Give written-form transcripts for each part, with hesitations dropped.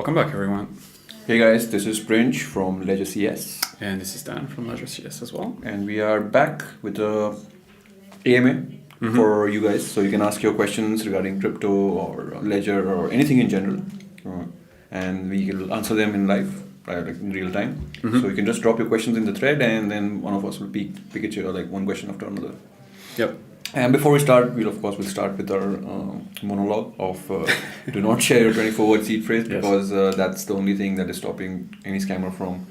Welcome back, everyone. Hey guys, this is Prince from Ledger CS. And this is Dan from Ledger CS as well. And we are back with a AMA for you guys. So you can ask your questions regarding crypto or Ledger or anything in general. And we will answer them in live, like in real time. So you can just drop your questions in the thread and then one of us will pick it, like one question after another. Yep. And before we start, we'll start with our monologue of do not share your 24-word seed phrase because that's the only thing that is stopping any scammer from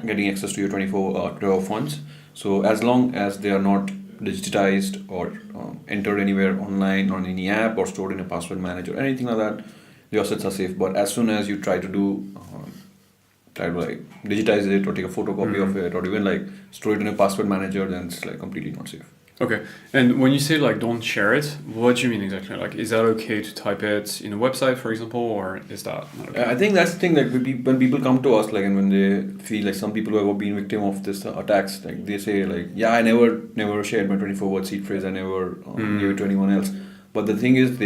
getting access to your 24 funds. So as long as they are not digitized or entered anywhere online on any app or stored in a password manager or anything like that, your assets are safe. But as soon as you try to digitize it or take a photocopy of it or even store it in a password manager, then it's completely not safe. Okay, and when you say don't share it, what do you mean exactly? Is that okay to type it in a website, for example, or is that not okay? I think that's the thing. When people come to us, and when they feel some people who have been victim of this attacks, they say I never shared my 24-word seed phrase. I never gave it to anyone else. But the thing is,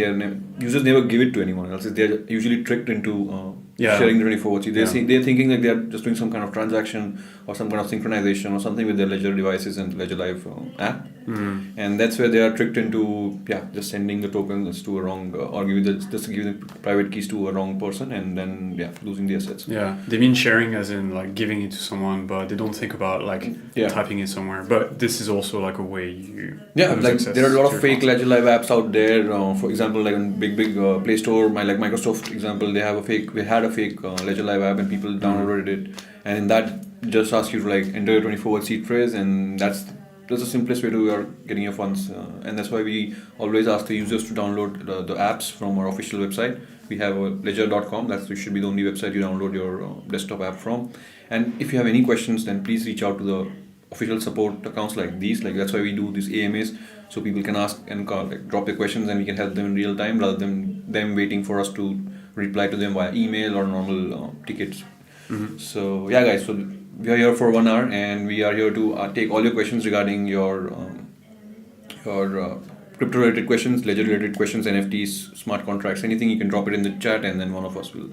users never give it to anyone else. They're usually tricked into sharing the 24-word seed. They're thinking they're just doing some kind of transaction or some kind of synchronization or something with their Ledger devices and Ledger Live app. And that's where they are tricked into just sending the tokens to a wrong or giving the private keys to a wrong person and then losing the assets. Yeah, they mean sharing as in giving it to someone, but they don't think about typing it somewhere. But this is also a way you there are a lot of fake Ledger Live apps out there. For example, on big Play Store, Microsoft example, they had a fake Ledger Live app and people downloaded it, and in that just ask you to enter your 24-word seed phrase, and that's the simplest way to getting your funds, and that's why we always ask the users to download the apps from our official website. We have ledger.com. That should be the only website you download your desktop app from. And if you have any questions, then please reach out to the official support accounts like these. That's why we do these AMAs, so people can ask and call, drop their questions, and we can help them in real time rather than them waiting for us to reply to them via email or normal tickets. So guys, so we are here for 1 hour and we are here to take all your questions regarding your crypto related questions, ledger related questions, NFTs, smart contracts, anything. You can drop it in the chat and then one of us will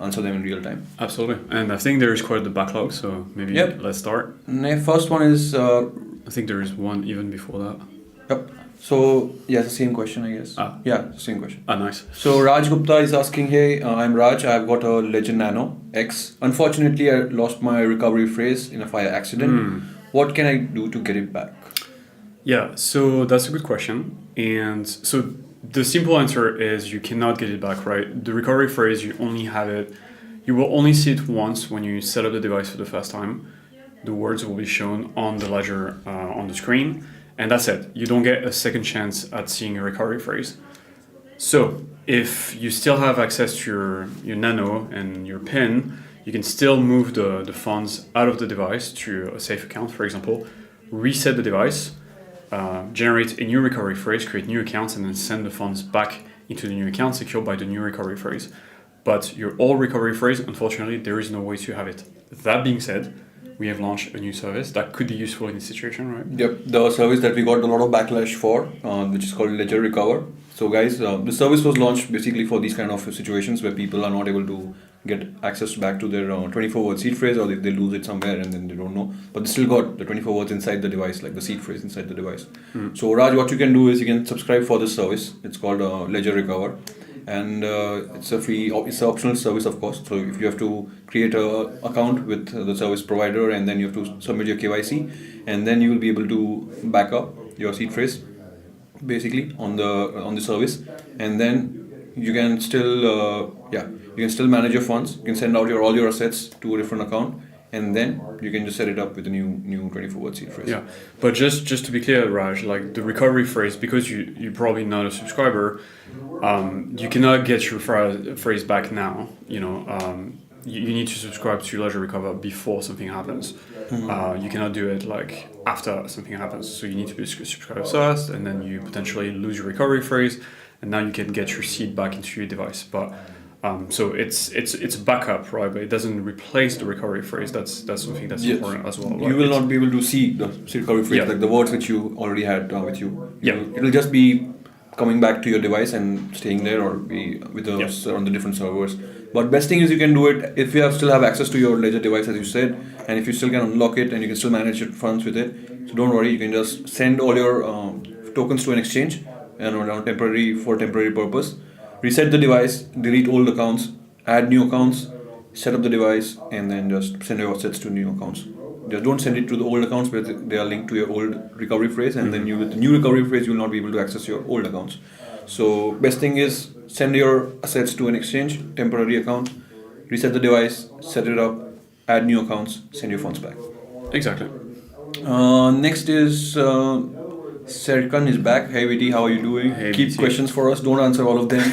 answer them in real time. Absolutely. And I think there is quite the backlog, so maybe let's start. The first one is I think there is one even before that. Yep. So, it's the same question, I guess. Same question. Nice. So, Raj Gupta is asking, hey, I'm Raj. I've got a Ledger Nano X. Unfortunately, I lost my recovery phrase in a fire accident. What can I do to get it back? Yeah, so that's a good question. And so the simple answer is you cannot get it back, right? The recovery phrase, you will only see it once when you set up the device for the first time. The words will be shown on the ledger on the screen. And that's it. You don't get a second chance at seeing a recovery phrase. So if you still have access to your Nano and your PIN, you can still move the funds out of the device to a safe account, for example, reset the device, generate a new recovery phrase, create new accounts, and then send the funds back into the new account secured by the new recovery phrase. But your old recovery phrase, unfortunately, there is no way to have it. That being said, we have launched a new service that could be useful in this situation, right? Yep, the service that we got a lot of backlash for, which is called Ledger Recover. So guys, the service was launched basically for these kind of situations where people are not able to get access back to their 24-word seed phrase, or they lose it somewhere and then they don't know. But they still got the 24 words inside the device, like the seed phrase inside the device. So Raj, what you can do is you can subscribe for this service. It's called Ledger Recover. And it's an optional service, of course. So if you have to create a account with the service provider and then you have to submit your KYC, and then you will be able to back up your seed phrase basically on the service, and then you can still manage your funds. You can send out all your assets to a different account, and then you can just set it up with a new 24-word seed phrase. Yeah, but just to be clear, Raj, the recovery phrase, because you're probably not a subscriber, you cannot get your phrase back now. You need to subscribe to Ledger Recover before something happens. You cannot do it after something happens. So you need to be subscribed first, and then you potentially lose your recovery phrase, and now you can get your seed back into your device. But so it's a backup, right? But it doesn't replace the recovery phrase. That's something that's important as well. You will not be able to see the recovery phrase, the words which you already had with you. It'll just be coming back to your device and staying there, or be with Yep. us on the different servers. But best thing is you can do it if you still have access to your Ledger device, as you said, and if you still can unlock it and you can still manage your funds with it. So don't worry, you can just send all your tokens to an exchange and on temporary purpose. Reset the device, delete old accounts, add new accounts, set up the device, and then just send your assets to new accounts. Just don't send it to the old accounts where they are linked to your old recovery phrase, and then with the new recovery phrase, you will not be able to access your old accounts. So best thing is send your assets to an exchange, temporary account, reset the device, set it up, add new accounts, send your funds back. Exactly. Next is Serkan is back. Hey Viti, how are you doing? Hey, Keep VT. questions for us. Don't answer all of them.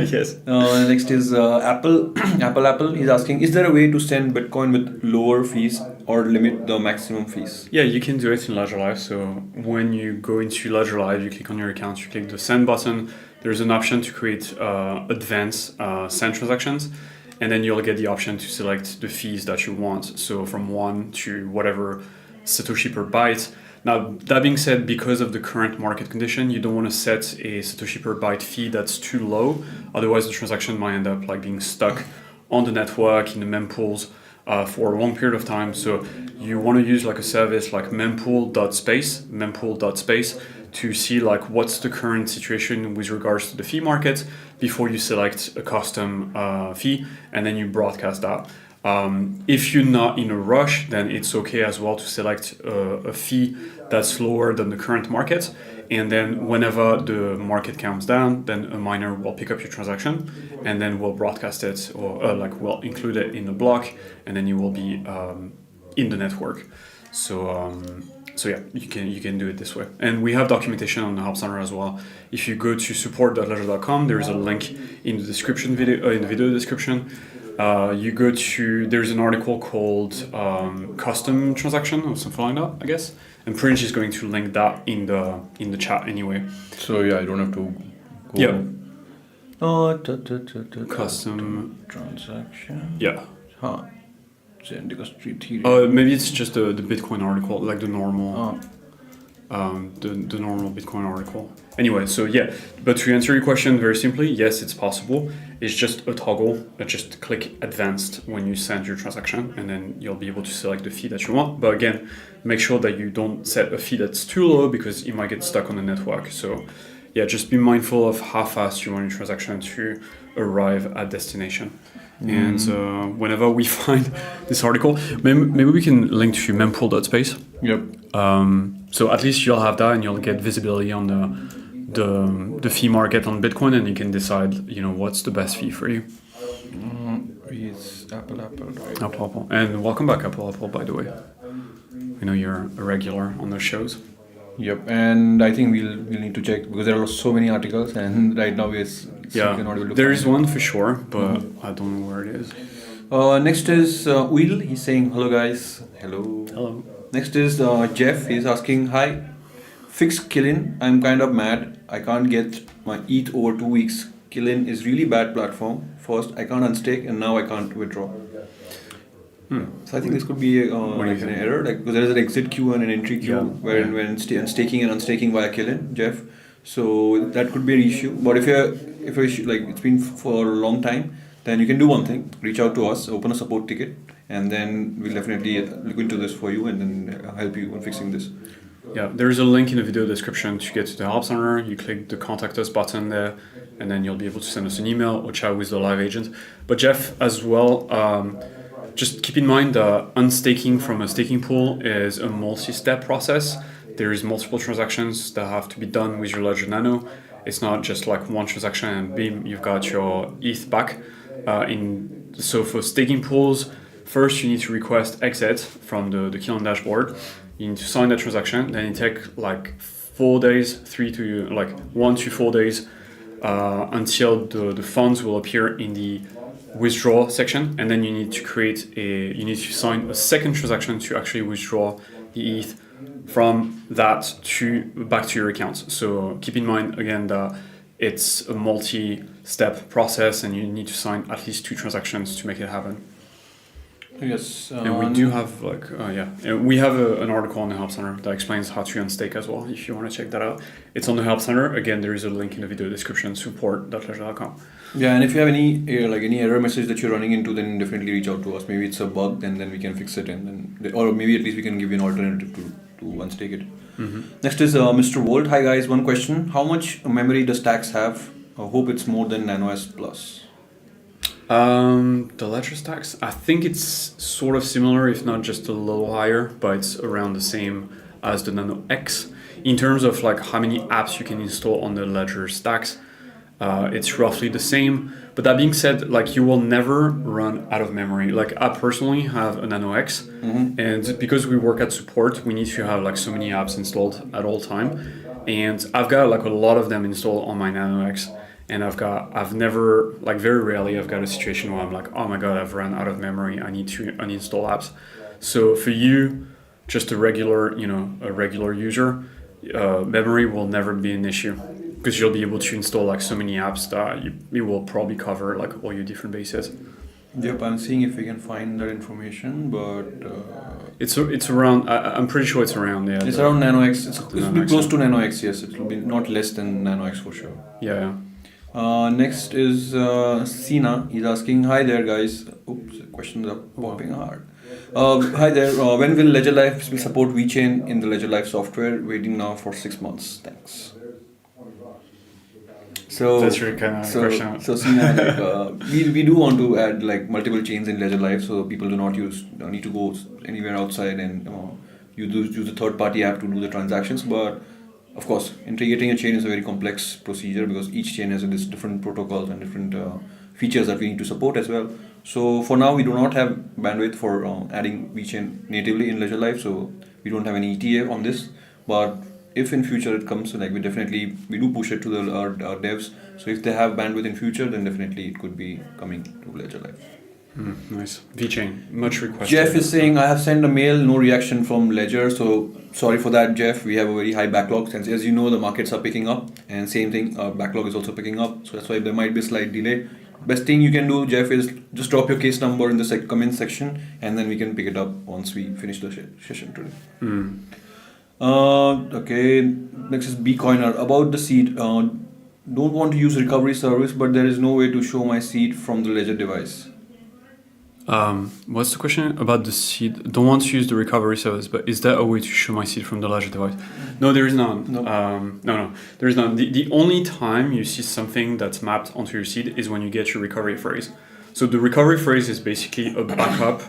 Yes. Next is Apple. Apple. He's asking, is there a way to send Bitcoin with lower fees or limit the maximum fees? Yeah, you can do it in Ledger Live. So when you go into Ledger Live, you click on your account, you click the send button. There's an option to create advanced send transactions, and then you'll get the option to select the fees that you want. So from 1 to whatever Satoshi per byte. Now, that being said, because of the current market condition, you don't want to set a Satoshi per byte fee that's too low. Otherwise, the transaction might end up like being stuck on the network in the mempools for a long period of time. So you want to use like a service like mempool.space to see like what's the current situation with regards to the fee market before you select a custom fee, and then you broadcast that. If you're not in a rush, then it's okay as well to select a fee that's lower than the current market, and then whenever the market comes down, then a miner will pick up your transaction, and then we'll broadcast it, or we'll include it in the block, and then you will be in the network. So yeah, you can do it this way, and we have documentation on the Help Center as well. If you go to support.ledger.com, there is a link in the description in the video description. There's an article called custom transaction or something like that, I guess. And Prince is going to link that in the chat anyway. So yeah, I don't have to go. Yeah. Custom transaction. Yeah. Huh. Maybe it's just the Bitcoin article, like the normal, the normal Bitcoin article. Anyway, so yeah, but to answer your question very simply, yes, it's possible. It's just a toggle. Just click advanced when you send your transaction, and then you'll be able to select the fee that you want. But again, make sure that you don't set a fee that's too low because you might get stuck on the network. So yeah, just be mindful of how fast you want your transaction to arrive at destination. And whenever we find this article, maybe we can link to mempool.space. Yep. So at least you'll have that, and you'll get visibility on the fee market on Bitcoin, and you can decide, what's the best fee for you. It's Apple, right? Apple. And welcome back, Apple, by the way. I know you're a regular on those shows. Yep, and I think we'll need to check because there are so many articles, and right now there is one for sure, but I don't know where it is. Next is Will. He's saying hello, guys. Hello. Next is Jeff. He's asking, hi, fix Killin. I'm kind of mad. I can't get my ETH over 2 weeks. Killin is really bad platform. First, I can't unstake, and now I can't withdraw. So I think this could be an error, because there is an exit queue and an entry queue when staking and unstaking via Killin, Jeff. So that could be an issue. But if it's been for a long time, then you can do one thing: reach out to us, open a support ticket, and then we'll definitely look into this for you and then help you in fixing this. Yeah, there is a link in the video description to get to the Help Center. You click the Contact Us button there, and then you'll be able to send us an email or chat with the live agent. But Jeff, as well, just keep in mind that unstaking from a staking pool is a multi-step process. There is multiple transactions that have to be done with your Ledger Nano. It's not just like one transaction and boom, you've got your ETH back. So for staking pools, first you need to request exit from the Killin dashboard. You need to sign that transaction. Then it takes like 4 days, 1 to 4 days until the funds will appear in the withdraw section, and then you need to sign a second transaction to actually withdraw the ETH from that back to your account. So keep in mind again that it's a multi-step process, and you need to sign at least 2 transactions to make it happen. Yes. And we do have and we have an article on the Help Center that explains how to unstake as well. If you want to check that out, it's on the Help Center. Again, there is a link in the video description, support.ledger.com. Yeah, and if you have any error message that you're running into, then definitely reach out to us. Maybe it's a bug, and then we can fix it, or maybe at least we can give you an alternative to unstake it. Mm-hmm. Next is Mr. Volt. Hi guys, one question: how much memory does Stacks have? I hope it's more than Nano S Plus. The Ledger Stacks, I think it's sort of similar, if not just a little higher, but it's around the same as the Nano X. In terms of like how many apps you can install on the Ledger Stacks, it's roughly the same. But that being said, like you will never run out of memory. Like I personally have a Nano X, and because we work at support, we need to have like so many apps installed at all time. And I've got like a lot of them installed on my Nano X. And I've never, like very rarely, I've got a situation where I'm like, oh my God, I've run out of memory. I need to uninstall apps. So for you, just a regular user, memory will never be an issue because you'll be able to install like so many apps that it will probably cover like all your different bases. Yep, I'm seeing if we can find that information, but it's around. I'm pretty sure it's around. Yeah, it's around Nano X. It'll be close X, to Nano X. Yes, it will be not less than Nano X for sure. Yeah. Next is Sina. He's asking, hi there guys. Oops, questions are popping hard. Hi there. When will Ledger Life support VeChain in the Ledger Life software? Waiting now for 6 months. Thanks. So that's your kind of question. So Sina, like, we do want to add like multiple chains in Ledger Life, so people don't need to go anywhere outside and you use a third-party app to do the transactions, but of course, integrating a chain is a very complex procedure because each chain has this different protocols and different features that we need to support as well. So for now, we do not have bandwidth for adding VeChain natively in Ledger Life, so we don't have any ETA on this. But if in future it comes, like we do push it to our devs. So if they have bandwidth in future, then definitely it could be coming to Ledger Life. Nice. VeChain, much requested. Jeff is saying, I have sent a mail, no reaction from Ledger. So sorry for that, Jeff. We have a very high backlog. Since, as you know, the markets are picking up. And same thing, our backlog is also picking up. So that's why there might be a slight delay. Best thing you can do, Jeff, is just drop your case number in the comment section. And then we can pick it up once we finish the session today. Okay, next is Bcoiner. About the seed. Don't want to use recovery service, but there is no way to show my seed from the Ledger device. What's the question about the seed? Don't want to use the recovery service, but is there a way to show my seed from the Ledger device? No, there is none. No, there is none. The only time you see something that's mapped onto your seed is when you get your recovery phrase. So the recovery phrase is basically a backup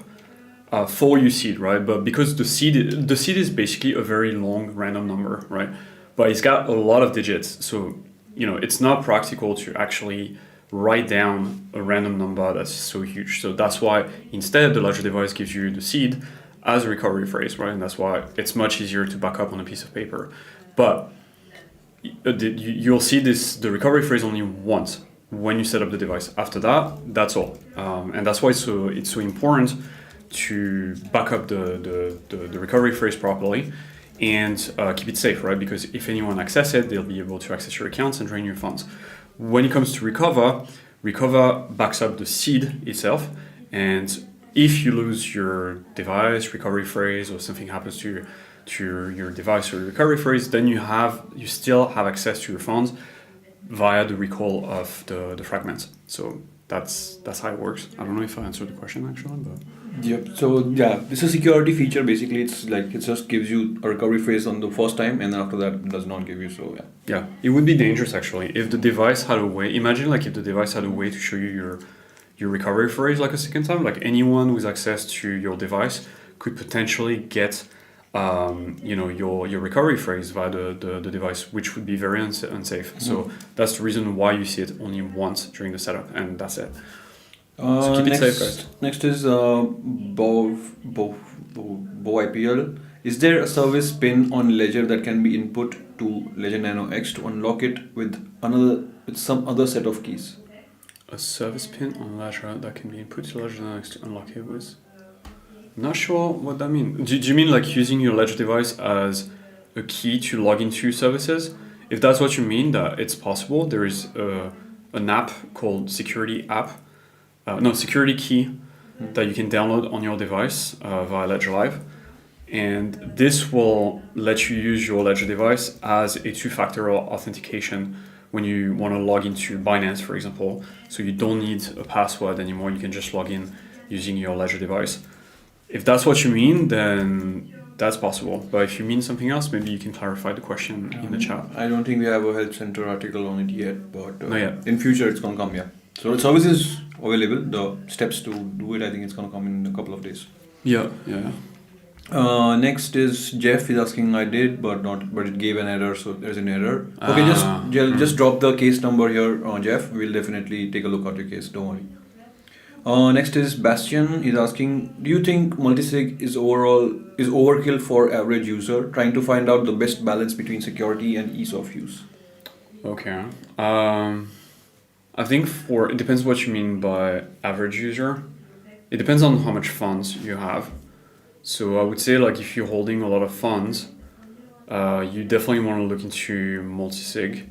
for your seed, right? But because the seed is basically a very long random number, right? But it's got a lot of digits, so it's not practical to actually write down a random number that's so huge. So that's why instead the Ledger device gives you the seed as a recovery phrase, right? And that's why it's much easier to back up on a piece of paper. But you'll see the recovery phrase only once when you set up the device. After that, that's all. And that's why it's so important to back up the recovery phrase properly and keep it safe, right? Because if anyone accesses it, they'll be able to access your accounts and drain your funds. When it comes to recover backs up the seed itself, and if you lose your device, recovery phrase, or something happens to your device or your recovery phrase, then you still have access to your funds via the recall of the fragments. So that's how it works. I don't know if I answered the question actually, but yep. So yeah, this is a security feature. Basically, it's like it just gives you a recovery phrase on the first time, and then after that, it does not give you. So yeah. Yeah, it would be dangerous actually if the device had a way. Imagine like if the device had a way to show you your recovery phrase like a second time. Like anyone with access to your device could potentially get your recovery phrase via the device, which would be very unsafe. So that's the reason why you see it only once during the setup, and that's it. So keep it safe, guys. Next is Bo IPL. Is there a service pin on Ledger that can be input to Ledger Nano X to unlock it with some other set of keys? A service pin on Ledger that can be input to Ledger Nano X to unlock it with? I'm not sure what that means. Do you mean like using your Ledger device as a key to log into services? If that's what you mean, that it's possible. There is an app called Security Key that you can download on your device via Ledger Live. And this will let you use your Ledger device as a two-factor authentication when you want to log into Binance, for example. So you don't need a password anymore. You can just log in using your Ledger device. If that's what you mean, then that's possible. But if you mean something else, maybe you can clarify the question in the chat. I don't think we have a help center article on it yet, but Not yet. in future it's going to come, yeah. So the service is available. The steps to do it, I think it's going to come in a couple of days. Yeah. Next is Jeff is asking, I did, but it gave an error, so there's an error. Okay, just drop the case number here, Jeff. We'll definitely take a look at your case. Don't worry. Next is Bastian. He's asking, do you think multisig is overkill for average user, trying to find out the best balance between security and ease of use? Okay. I think it depends what you mean by average user. It depends on how much funds you have. So I would say, like, if you're holding a lot of funds, you definitely want to look into multisig.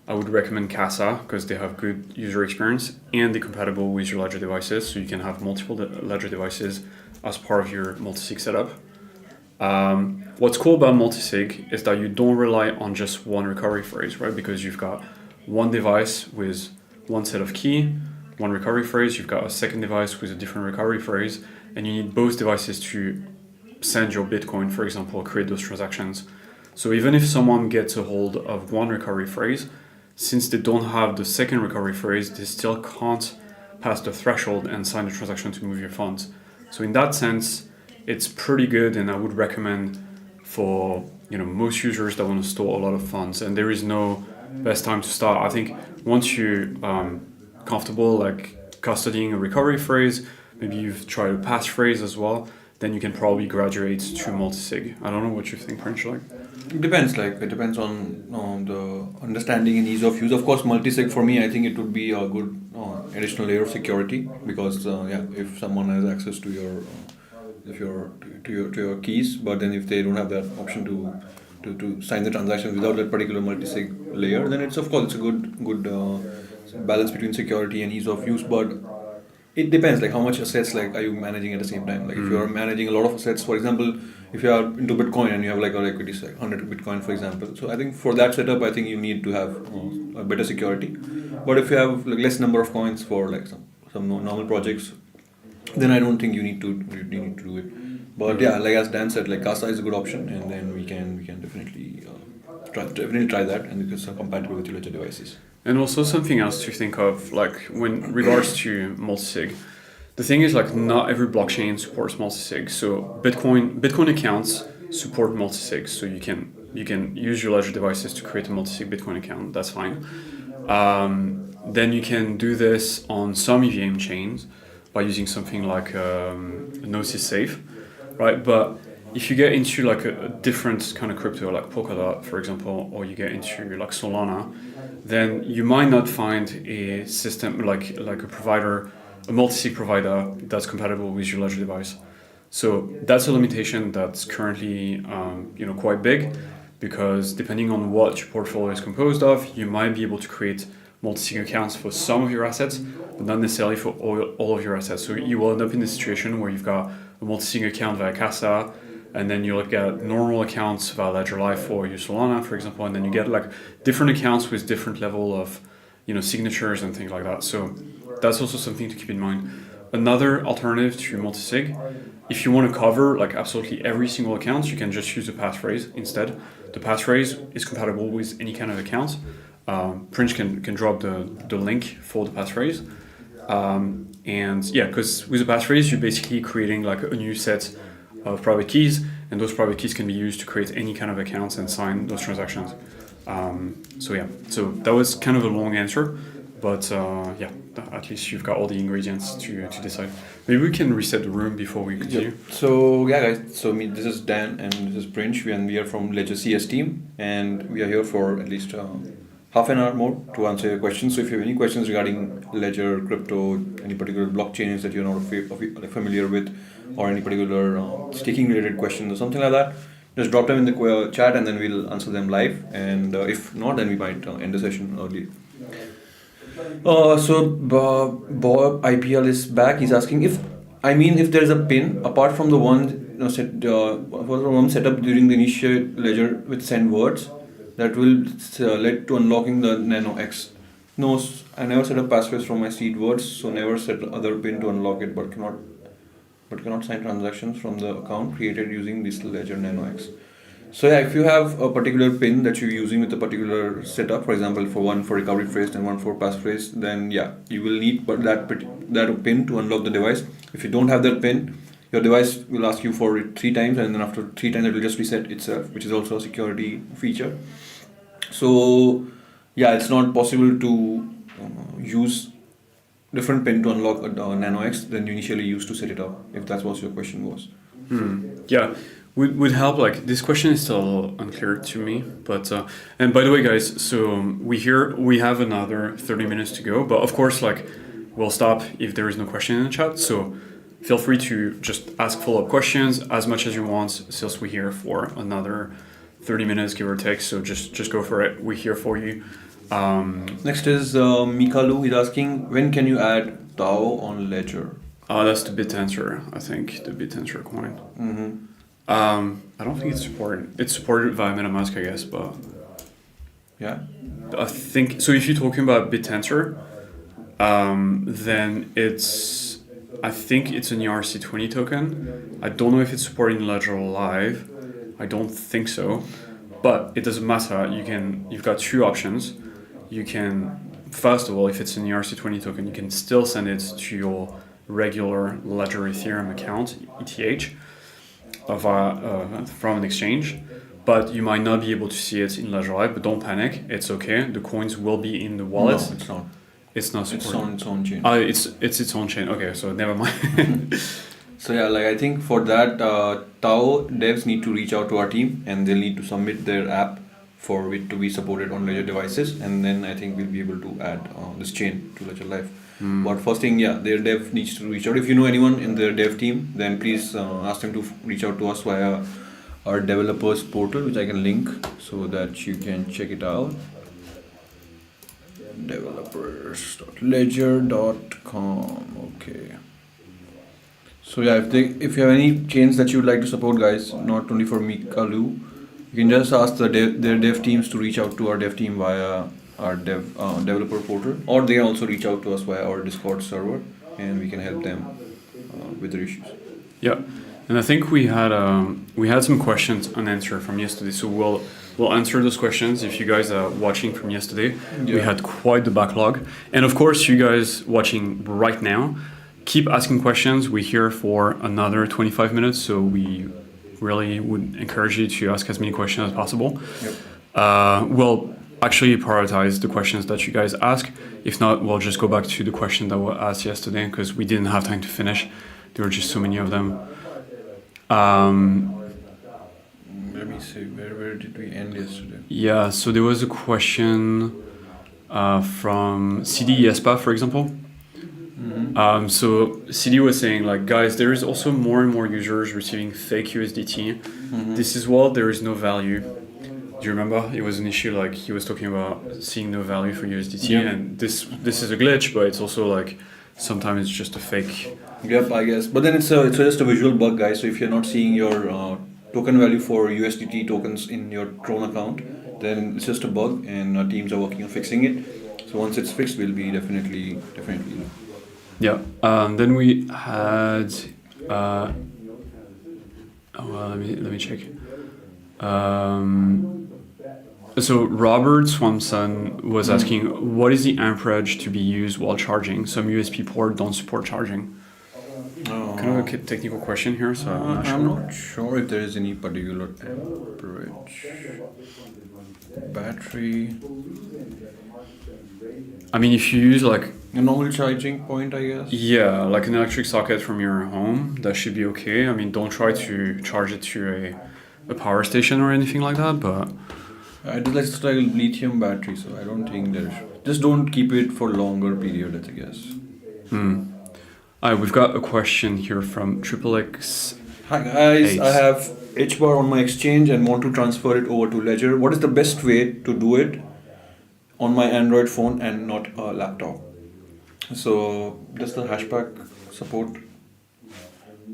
I would recommend Casa because they have good user experience and they're compatible with your Ledger devices, so you can have multiple Ledger devices as part of your multisig setup. What's cool about multisig is that you don't rely on just one recovery phrase, right? Because you've got one device with one set of key, one recovery phrase, you've got a second device with a different recovery phrase, and you need both devices to send your Bitcoin, for example, create those transactions. So even if someone gets a hold of one recovery phrase, since they don't have the second recovery phrase, they still can't pass the threshold and sign the transaction to move your funds. So in that sense, it's pretty good, and I would recommend for most users that want to store a lot of funds. And there is no best time to start. I think once you're comfortable like custodying a recovery phrase, maybe you've tried a passphrase as well, then you can probably graduate to multisig. I don't know what you think, Prince. It depends. It depends on the understanding and ease of use. Of course, multisig for me, I think it would be a good additional layer of security because if someone has access to your keys, but then if they don't have that option to sign the transaction without that particular multisig layer, then it's a good balance between security and ease of use. But it depends, like how much assets are you managing at the same time. Like if you are managing a lot of assets, for example, if you are into Bitcoin and you have like a equity like 100 Bitcoin, for example. So I think for that setup, I think you need to have a better security. But if you have like less number of coins for like some normal projects, then I don't think you need to do it. But like as Dan said, like Casa is a good option, and then we can definitely try that, and it's compatible with your Ledger devices. And also something else to think of, like when regards to multisig, the thing is like not every blockchain supports multisig. So Bitcoin accounts support multisig, so you can use your Ledger devices to create a multisig Bitcoin account. That's fine. Then you can do this on some EVM chains by using something like Gnosis Safe, right? But if you get into like a different kind of crypto, like Polkadot, for example, or you get into like Solana, then you might not find a system like a provider, a multisig provider that's compatible with your Ledger device. So that's a limitation that's currently quite big, because depending on what your portfolio is composed of, you might be able to create multisig accounts for some of your assets, but not necessarily for all of your assets. So you will end up in a situation where you've got a multisig account via Casa, and then you look at normal accounts via Ledger Live for your Solana, for example, and then you get like different accounts with different level of signatures and things like that. So that's also something to keep in mind. Another alternative to multisig, if you want to cover like absolutely every single account, you can just use a passphrase instead. The passphrase is compatible with any kind of account. Prince can drop the link for the passphrase. Because with a passphrase, you're basically creating like a new set of private keys, and those private keys can be used to create any kind of accounts and sign those transactions. So that was kind of a long answer, but at least you've got all the ingredients to decide. Maybe we can reset the room before we continue. Yep. So guys, this is Dan and this is Prince, and we are from Ledger CS team, and we are here for at least half an hour more to answer your questions. So if you have any questions regarding Ledger, crypto, any particular blockchains that you're not familiar with, or any particular staking related questions or something like that, just drop them in the chat and then we'll answer them live. And if not, then we might end the session early. So Bob IPL is back. He's asking, if I mean, if there is a pin apart from the one set up during the initial ledger with send words, that will lead to unlocking the Nano X. No, I never set up passphrase from my seed words, so never set other pin to unlock it, but cannot sign transactions from the account created using this ledger Nano X. So yeah, if you have a particular pin that you're using with a particular setup, for example, for one for recovery phrase and one for passphrase, then yeah, you will need that pin to unlock the device. If you don't have that pin, your device will ask you for it 3 times, and then after 3 times it will just reset itself, which is also a security feature. So yeah, it's not possible to use different pin to unlock a Nano X than you initially used to set it up, if that's what your question was. Yeah, would help. Like, this question is still unclear to me, but and by the way, guys, so we have another 30 minutes to go, but of course, like, we'll stop if there is no question in the chat. So feel free to just ask follow-up questions as much as you want, since we're here for another 30 minutes, give or take. So just go for it. We're here for you. Next is Mikalu. He's asking, when can you add Tao on Ledger? That's the BitTensor, I think, the BitTensor coin. I don't think it's supported. It's supported via MetaMask, I guess, but yeah, I think so. If you're talking about BitTensor, then I think it's an ERC20 token. I don't know if it's supported in Ledger Live. I don't think so, but it doesn't matter. You've got 2 options. You can, first of all, if it's an ERC20 token, you can still send it to your regular Ledger Ethereum account, ETH, from an exchange, but you might not be able to see it in Ledger Live. But don't panic, it's okay. The coins will be in the wallet. No, it's not. It's not supported. It's on its own chain. It's its own chain. Okay, so never mind. So yeah, like, I think for that, Tao devs need to reach out to our team, and they'll need to submit their app for it to be supported on Ledger devices, and then I think we'll be able to add this chain to Ledger Live. But first thing, yeah, their dev needs to reach out. If you know anyone in their dev team, then please ask them to reach out to us via our developers portal, which I can link so that you can check it out. Developers.ledger.com. Okay. So yeah, if you have any chains that you would like to support, guys, not only for Mikalu, you can just ask their dev teams to reach out to our dev team via our developer portal, or they can also reach out to us via our Discord server, and we can help them with their issues. Yeah, and I think we had some questions unanswered from yesterday, so we'll answer those questions. If you guys are watching from yesterday, we had quite the backlog, and of course, you guys watching right now, keep asking questions. We're here for another 25 minutes, so we really would encourage you to ask as many questions as possible. Yep. We'll actually prioritize the questions that you guys ask. If not, we'll just go back to the question that were asked yesterday, because we didn't have time to finish. There were just so many of them. Let me see, where did we end yesterday? Yeah, so there was a question from CD Espa, for example. So CD was saying, like, guys, there is also more and more users receiving fake USDT. This is why there is no value. Do you remember? It was an issue, like, he was talking about seeing no value for USDT, and this is a glitch, but it's also like sometimes it's just a fake. Yep, I guess. But then it's just a visual bug, guys. So if you're not seeing your token value for USDT tokens in your Tron account, then it's just a bug, and our teams are working on fixing it. So once it's fixed, we'll be definitely. Yeah. Then we had. Let me check. So Robert Swanson was asking, what is the amperage to be used while charging? Some USB ports don't support charging. Kind of a technical question here, so I'm not sure if there is any particular amperage. Battery. I mean, if you use like a normal charging point, I guess. Yeah, like an electric socket from your home, that should be okay. I mean, don't try to charge it to a power station or anything like that, but It is like a lithium battery, so I don't think just don't keep it for longer periods, I guess. We've got a question here from XXX. Hi guys, I have HBAR on my exchange and want to transfer it over to Ledger. What is the best way to do it on my Android phone and not a laptop? So does the hashback support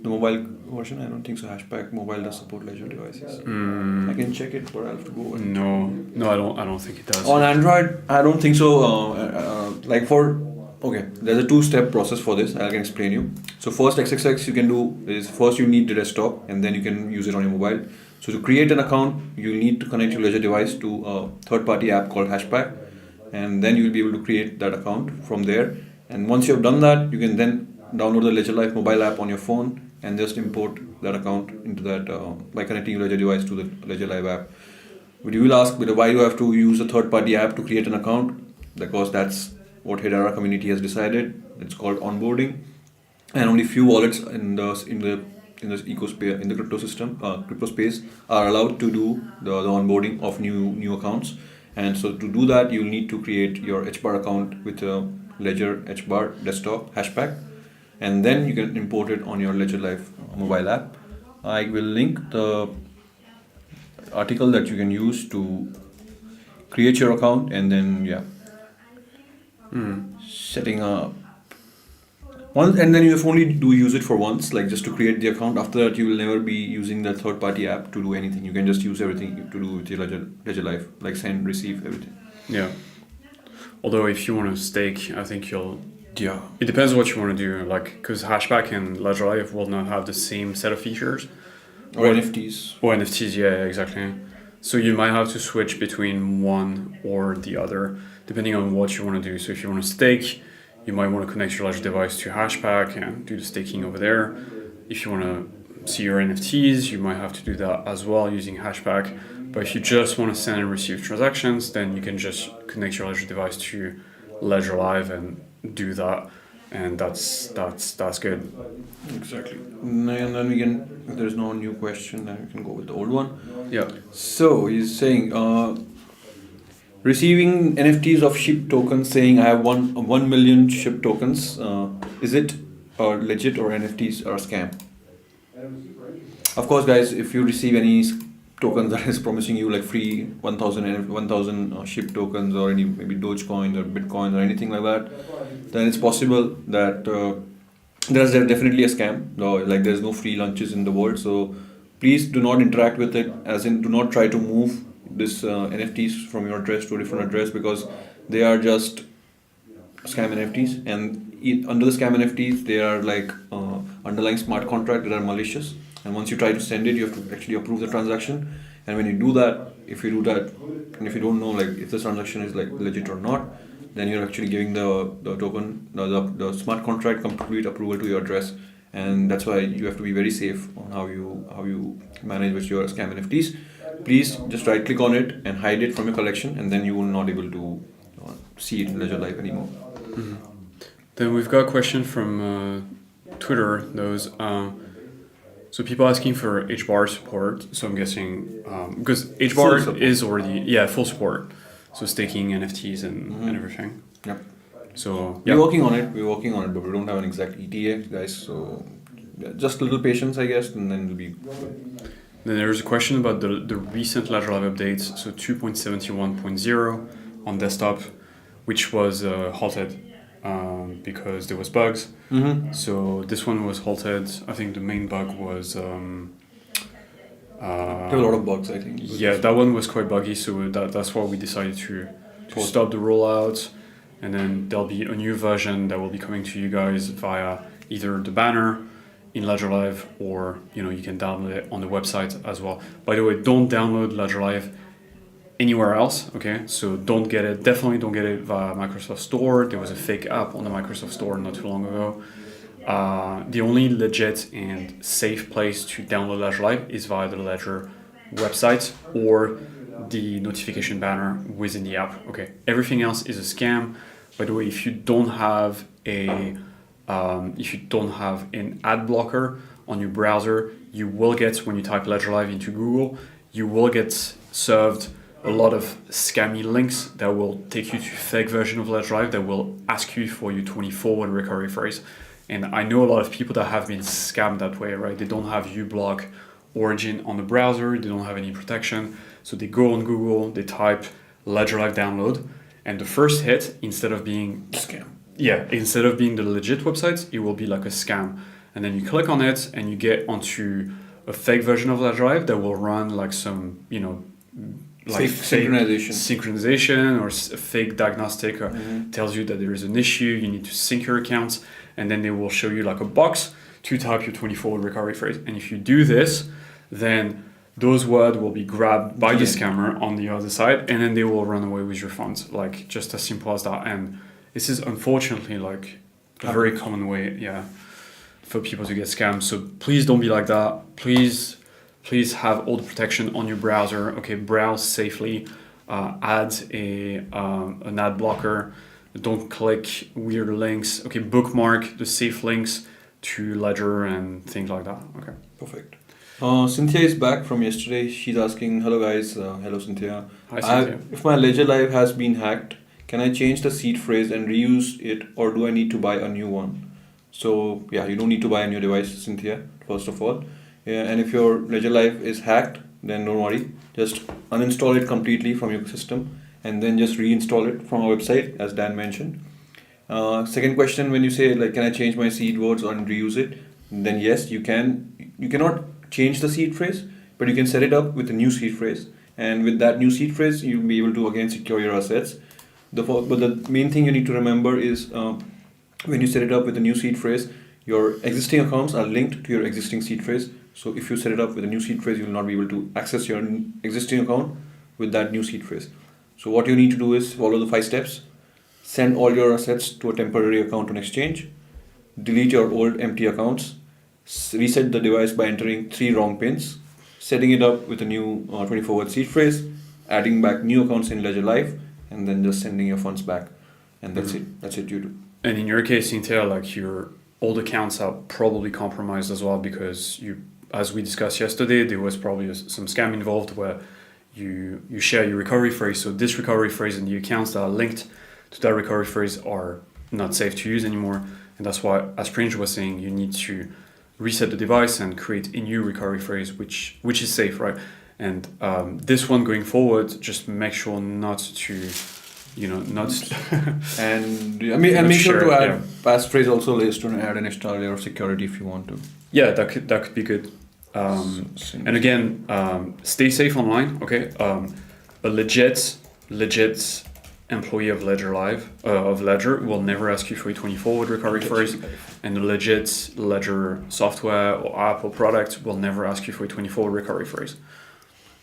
The mobile version, I don't think so. Hashpack mobile does support Ledger devices. I can check it, but I'll have to go. No, I don't think it does. On Android, I don't think so. Okay, there's a two-step process for this. I can explain you. So first, XXX you can do is first you need the desktop, and then you can use it on your mobile. So to create an account, you need to connect your Ledger device to a third-party app called Hashpack, and then you will be able to create that account from there. And once you have done that, you can then download the Ledger Live mobile app on your phone and just import that account into that by connecting your Ledger device to the Ledger Live app. But you will ask, why do you have to use a third-party app to create an account? Because that's what Hedera community has decided. It's called onboarding, and only few wallets in the ecospace, in the crypto system, crypto space, are allowed to do the onboarding of new accounts. And so to do that, you'll need to create your HBAR account with a Ledger HBAR desktop Hashpack, and then you can import it on your Ledger Live mobile app. I will link the article that you can use to create your account, and then setting up once, and then you have only do use it for once, like just to create the account. After that, you will never be using the third party app to do anything. You can just use everything to do with your Ledger Live, like send, receive, everything. Yeah. Although if you want to stake, I think you'll. Yeah. It depends what you want to do, like because Hashback and Ledger Live will not have the same set of features. Or NFTs. Or NFTs, yeah, exactly. So you might have to switch between one or the other, depending on what you want to do. So if you want to stake, you might want to connect your Ledger device to Hashback and do the staking over there. If you want to see your NFTs, you might have to do that as well using Hashback. But if you just want to send and receive transactions, then you can just connect your Ledger device to Ledger Live and do that, and that's good. Exactly. And then we can, if there's no new question, then we can go with the old one. Yeah. So he's saying receiving NFTs of SHIB tokens, saying I have 1 million SHIB tokens. Is it legit, or NFTs are a scam? Of course, guys, if you receive any tokens that is promising you like free 1,000 SHIB tokens, or any maybe Dogecoin or Bitcoin or anything like that, then it's possible that there's definitely a scam. No, like there's no free lunches in the world. So please do not interact with it, as in do not try to move this NFTs from your address to a different address, because they are just scam NFTs. And under the scam NFTs, they are like underlying smart contract that are malicious. And once you try to send it, you have to actually approve the transaction. And when you do that, if you do that, and if you don't know like if this transaction is like legit or not, then you're actually giving the token, the smart contract complete approval to your address. And that's why you have to be very safe on how you manage with your scam NFTs. Please just right click on it and hide it from your collection, and then you will not able to see it in Ledger Live anymore. Mm-hmm. Then we've got a question from Twitter. So people asking for HBAR support. So I'm guessing because HBAR is already full support. So staking NFTs and everything. Yep. So we're working on it, but we don't have an exact ETA, guys. So just a little patience, I guess, and then it'll be. Then there's a question about the recent Ledger Live updates. So 2.71.0 on desktop, which was halted because there was bugs. Mm-hmm. So this one was halted. I think the main bug was. There were a lot of bugs, I think. Yeah, that one was quite buggy, so that's why we decided to stop the rollout, and then there'll be a new version that will be coming to you guys via either the banner in Ledger Live, or you can download it on the website as well. By the way, don't download Ledger Live anywhere else, okay? So definitely don't get it via Microsoft Store. There was a fake app on the Microsoft Store not too long ago. The only legit and safe place to download Ledger Live is via the Ledger website or the notification banner within the app. Okay, everything else is a scam. By the way, if you don't have an ad blocker on your browser, you will get, when you type Ledger Live into Google, you will get served a lot of scammy links that will take you to fake version of Ledger Live that will ask you for your 24-word recovery phrase. And I know a lot of people that have been scammed that way, right? They don't have uBlock origin on the browser, they don't have any protection. So they go on Google, they type Ledger Live download, and the first hit, instead of being scam. Yeah, instead of being the legit websites, it will be like a scam. and then you click on it, and you get onto a fake version of that drive that will run like some, like fake synchronization or fake diagnostic, or tells you that there is an issue, you need to sync your accounts, and then they will show you like a box to type your 20-forward recovery phrase. And if you do this, then those words will be grabbed by the scammer on the other side, and then they will run away with your funds, like just as simple as that. And this is unfortunately like a very common way, for people to get scammed. So please don't be like that. Please have all the protection on your browser. Okay, browse safely. Add an ad blocker. Don't click weird links. Okay, bookmark the safe links to Ledger and things like that. Okay. Perfect. Cynthia is back from yesterday. She's asking, hello guys. Hello Cynthia. Hi Cynthia. If my Ledger Live has been hacked, can I change the seed phrase and reuse it, or do I need to buy a new one? So you don't need to buy a new device, Cynthia, first of all. And if your Ledger Live is hacked, then don't worry. Just uninstall it completely from your system and then just reinstall it from our website, as Dan mentioned. Second question, when you say like, can I change my seed words and reuse it? Then yes, you can. You cannot change the seed phrase, but you can set it up with a new seed phrase. And with that new seed phrase, you'll be able to again secure your assets. But the main thing you need to remember is when you set it up with a new seed phrase, your existing accounts are linked to your existing seed phrase. So if you set it up with a new seed phrase, you will not be able to access your existing account with that new seed phrase. So what you need to do is follow the 5 steps. Send all your assets to a temporary account on exchange. Delete your old empty accounts. Reset the device by entering 3 wrong pins. Setting it up with a new 24-word seed phrase. Adding back new accounts in Ledger Live. And then just sending your funds back. And that's it. That's it you do. And in your case, Cynthia, like your old accounts are probably compromised as well, because as we discussed yesterday, there was probably some scam involved where you share your recovery phrase. So this recovery phrase and the accounts that are linked to that recovery phrase are not safe to use anymore. And that's why, as Prince was saying, you need to reset the device and create a new recovery phrase, which is safe, right? And this one going forward, just make sure not to, and make sure to add passphrase also is to add an extra layer of security if you want to. Yeah, that could be good. And again, stay safe online. Okay, a legit employee of Ledger Live of Ledger will never ask you for a 24-word recovery phrase, and a legit Ledger software or app or product will never ask you for a 24-word recovery phrase.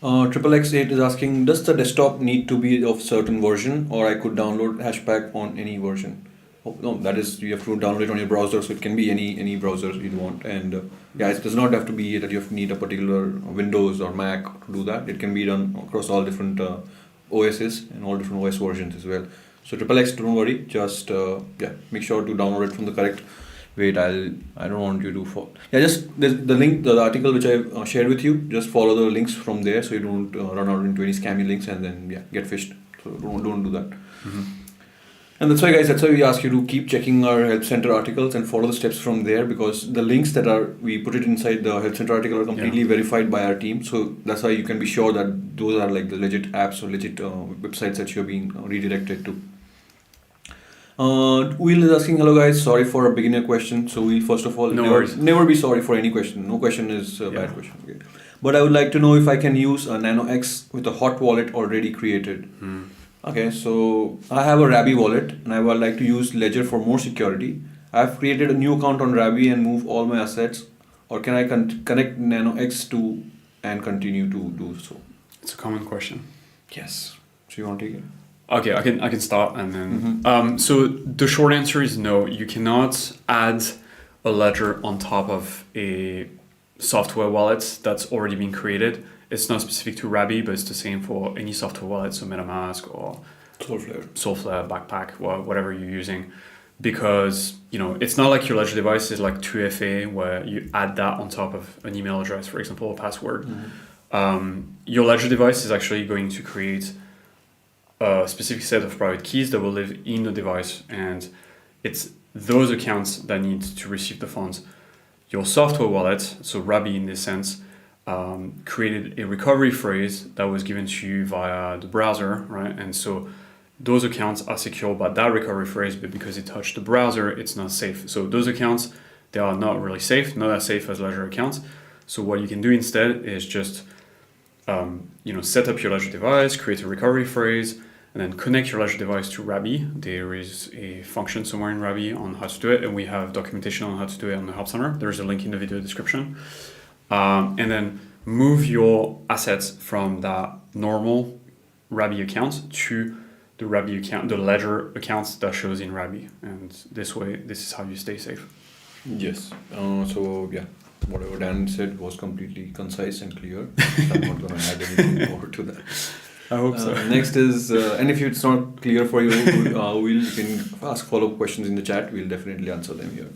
XXX8 is asking, does the desktop need to be of certain version, or I could download Hashpack on any version? Oh, no, that is, you have to download it on your browser, so it can be any browser you want. And it does not have to be that you need a particular Windows or Mac to do that. It can be done across all different OSs and all different OS versions as well. So XXX, don't worry, just make sure to download it from the correct. Wait, I don't want you to just the link, the article which I shared with you, just follow the links from there so you don't run out into any scammy links and then get phished. So don't do that. Mm-hmm. And that's why, guys, that's why we ask you to keep checking our Help Center articles and follow the steps from there, because the links we put it inside the Help Center article are completely verified by our team. So that's why you can be sure that those are like the legit apps or legit websites that you're being redirected to. Will is asking, hello guys, sorry for a beginner question. So we first of all never be sorry for any question. No question is a bad question. Okay. But I would like to know if I can use a Nano X with a hot wallet already created. Okay, so I have a Rabby wallet and I would like to use Ledger for more security. I've created a new account on Rabby and move all my assets, or can I connect Nano X to and continue to do so? It's a common question. Yes. So you want to take it? Okay, I can start and then. So the short answer is no. You cannot add a ledger on top of a software wallet that's already been created. It's not specific to Rabby, but it's the same for any software wallet, so MetaMask or Soulflare, Backpack, whatever you're using. Because it's not like your Ledger device is like 2FA where you add that on top of an email address, for example, or password. Your Ledger device is actually going to create a specific set of private keys that will live in the device, and it's those accounts that need to receive the funds. Your software wallet, so Rabby in this sense, created a recovery phrase that was given to you via the browser, right? And so those accounts are secure by that recovery phrase, but because it touched the browser, it's not safe. So those accounts they are not really safe, not as safe as Ledger accounts. So what you can do instead is just set up your Ledger device, create a recovery phrase, and then connect your Ledger device to Rabi. There is a function somewhere in Rabi on how to do it, and we have documentation on how to do it on the Help Center. There's a link in the video description. And then move your assets from that normal Rabi account to the Rabi account, the Ledger account that shows in Rabi. And this way, this is how you stay safe. Yes. Whatever Dan said was completely concise and clear. I'm not going to add anything more to that. I hope so. Next is, and if it's not clear for you, you can ask follow-up questions in the chat. We'll definitely answer them here.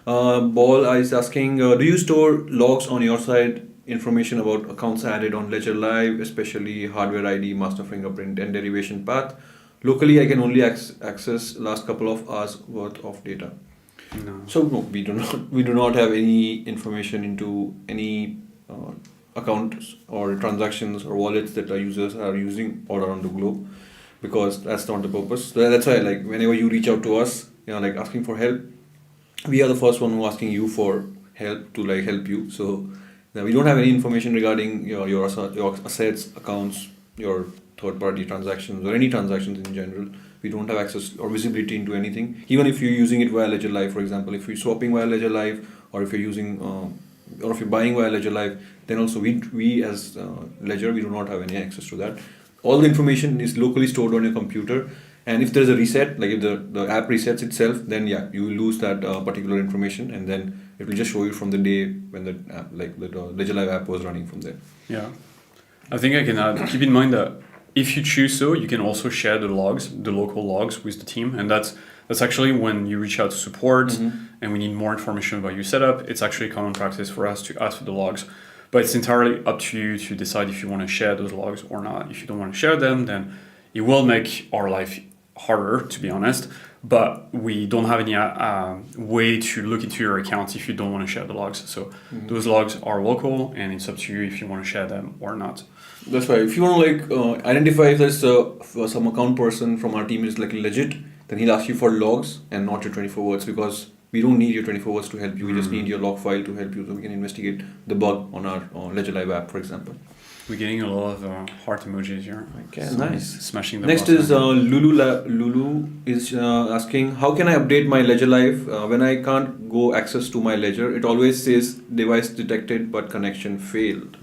Ball is asking, do you store logs on your side, information about accounts added on Ledger Live, especially hardware ID, master fingerprint, and derivation path? Locally, I can only access last couple of hours worth of data. No. So no, we do not have any information into any accounts or transactions or wallets that our users are using all around the globe, because that's not the purpose. So that's why, like, whenever you reach out to us, like asking for help, we are the first one who asking you for help to help you. So we don't have any information regarding your assets, accounts, your third-party transactions, or any transactions in general. We don't have access or visibility into anything. Even if you're using it via Ledger Live, for example, if you're swapping via Ledger Live, or if you're using, or if you're buying via Ledger Live, then also we as Ledger, we do not have any access to that. All the information is locally stored on your computer, and if there's a reset, like if the app resets itself, then you will lose that particular information, and then it will just show you from the day when the app, the Ledger Live app was running from there. Yeah, I think I can add. Keep in mind that if you choose so, you can also share the logs, the local logs with the team. And that's actually when you reach out to support and we need more information about your setup, it's actually common practice for us to ask for the logs. But it's entirely up to you to decide if you want to share those logs or not. If you don't want to share them, then it will make our life harder, to be honest. But we don't have any way to look into your accounts if you don't want to share the logs. So those logs are local, and it's up to you if you want to share them or not. That's right. If you want to identify if there's some account person from our team is legit, then he'll ask you for logs and not your 24 words, because we don't need your 24 words to help you. We just need your log file to help you, so we can investigate the bug on our Ledger Live app, for example. We're getting a lot of heart emojis here. Okay, so nice. Smashing the Next is Lulu is asking, how can I update my Ledger Live when I can't go access to my Ledger? It always says device detected but connection failed.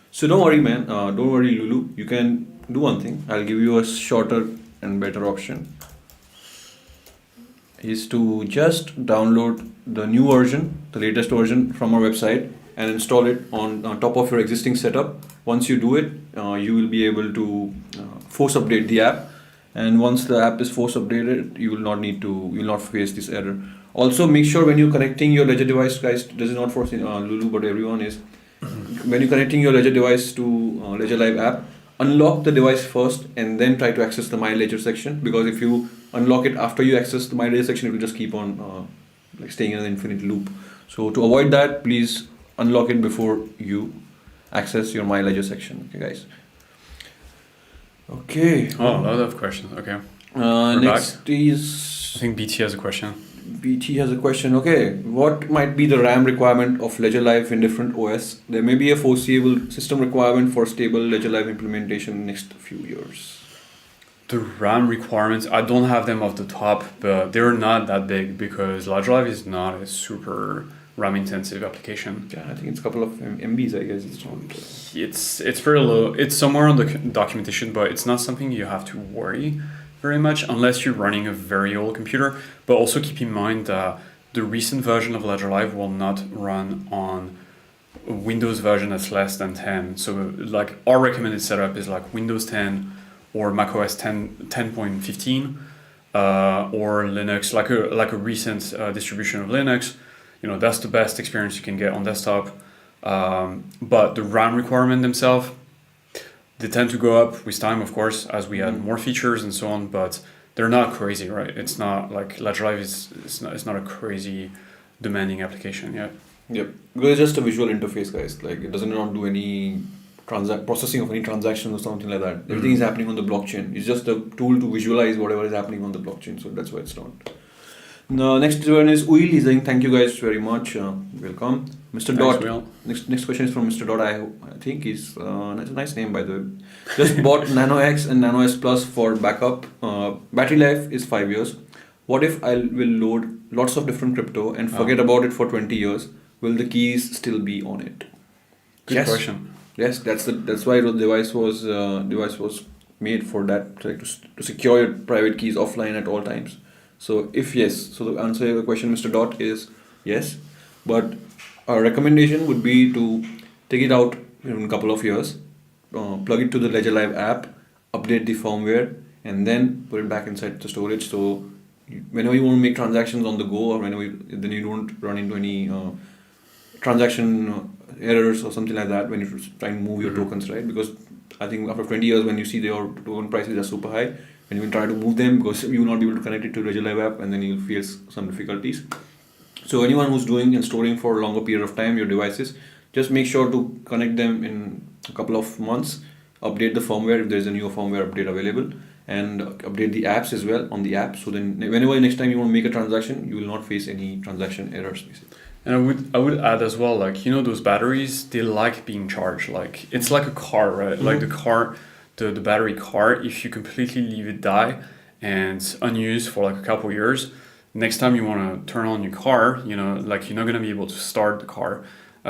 So don't worry, man. Don't worry, Lulu. You can do one thing. I'll give you a shorter and better option. Is to just download the new version, the latest version from our website, and install it on top of your existing setup. Once you do it, you will be able to force update the app. And once the app is force updated, you will not face this error. Also, make sure when you're connecting your Ledger device, guys, this is not for Lulu, but everyone is. When you're connecting your Ledger device to Ledger Live app, unlock the device first and then try to access the My Ledger section, because if you unlock it after you access the My Ledger section, it will just keep on staying in an infinite loop. So to avoid that, please unlock it before you access your My Ledger section. Okay, guys. Okay. Oh, a lot of questions. Okay. Next is... I think BT has a question. BT has a question. Okay, what might be the RAM requirement of Ledger Live in different OS? There may be a foreseeable system requirement for stable Ledger Live implementation in the next few years. The RAM requirements, I don't have them off the top, but they're not that big because Ledger Live is not a super RAM intensive application. Yeah, I think it's a couple of MBs, I guess. It's very low. It's somewhere on the documentation, but it's not something you have to worry very much unless you're running a very old computer. But also keep in mind that the recent version of Ledger Live will not run on a Windows version that's less than 10. So our recommended setup is Windows 10 or macOS 10.15 or Linux, like a recent distribution of Linux. That's the best experience you can get on desktop. But the RAM requirement themselves, they tend to go up with time, of course, as we add more features and so on, but they're not crazy, right? It's not like Ledger Live it's not a crazy demanding application yet. Yep, because it's just a visual interface, guys. It doesn't not do any processing of any transactions or something like that. Everything is happening on the blockchain. It's just a tool to visualize whatever is happening on the blockchain, so that's why it's not. The next one is Will. He's saying thank you guys very much. Welcome, Mr. Thanks, Dot. Will. Next question is from Mr. Dot. I think he's that's a nice name by the way. Just bought Nano X and Nano S Plus for backup. Battery life is 5 years. What if I will load lots of different crypto and forget about it for 20 years? Will the keys still be on it? Good question. Yes, that's why the device was made for that, like to secure your private keys offline at all times. So if yes, so the answer to the question, Mr. Dot, is yes. But our recommendation would be to take it out in a couple of years, plug it to the Ledger Live app, update the firmware, and then put it back inside the storage. So whenever you want to make transactions on the go, or then you don't run into any transaction errors or something like that when you try and move your tokens, right? Because I think after 20 years, when you see your token prices are super high, and you will try to move them because you will not be able to connect it to Ledger Live app, and then you'll face some difficulties. So anyone who's doing and storing for a longer period of time your devices, just make sure to connect them in a couple of months, update the firmware if there's a new firmware update available, and update the apps as well on the app. So then whenever next time you want to make a transaction, you will not face any transaction errors basically. And I would add as well, like, you know, those batteries, they like being charged. Like, it's like a car, right? Like the car, the battery car, if you completely leave it die and unused for like a couple years, next time you want to turn on your car, you know, like, you're not going to be able to start the car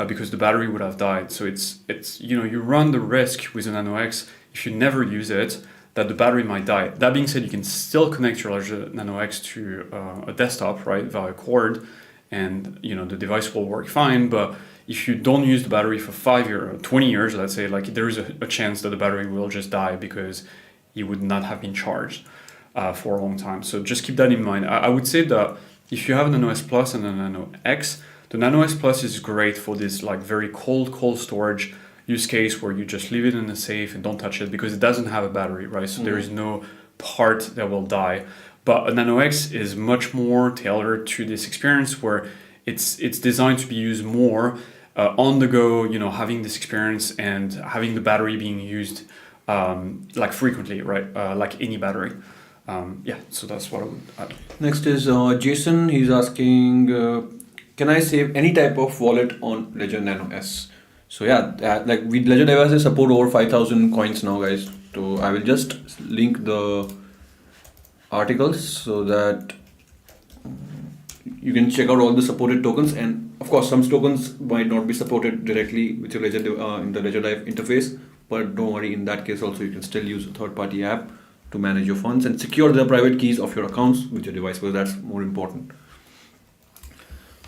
because the battery would have died. So it's you know, you run the risk with a Nano X, if you never use it, that the battery might die. That being said, you can still connect your larger Nano X to a desktop, right, via cord, and you know, the device will work fine. But if you don't use the battery for 5 years or 20 years, let's say, like, there is a chance that the battery will just die because it would not have been charged for a long time. So just keep that in mind. I would say that if you have a Nano S Plus and a Nano X, the Nano S Plus is great for this like very cold storage use case where you just leave it in the safe and don't touch it because it doesn't have a battery, right? So there is no part that will die. But a Nano X is much more tailored to this experience where it's designed to be used more on the go, you know, having this experience and having the battery being used like frequently, right? Like any battery. Yeah, so that's what I would add. Next is Jason. He's asking, can I save any type of wallet on Ledger Nano S? So yeah, like Ledger devices support over 5,000 coins now, guys. So I will just link the articles so that you can check out all the supported tokens, and of course some tokens might not be supported directly with your Ledger in the Ledger Live interface, but don't worry, in that case also you can still use a third-party app to manage your funds and secure the private keys of your accounts with your device, because that's more important.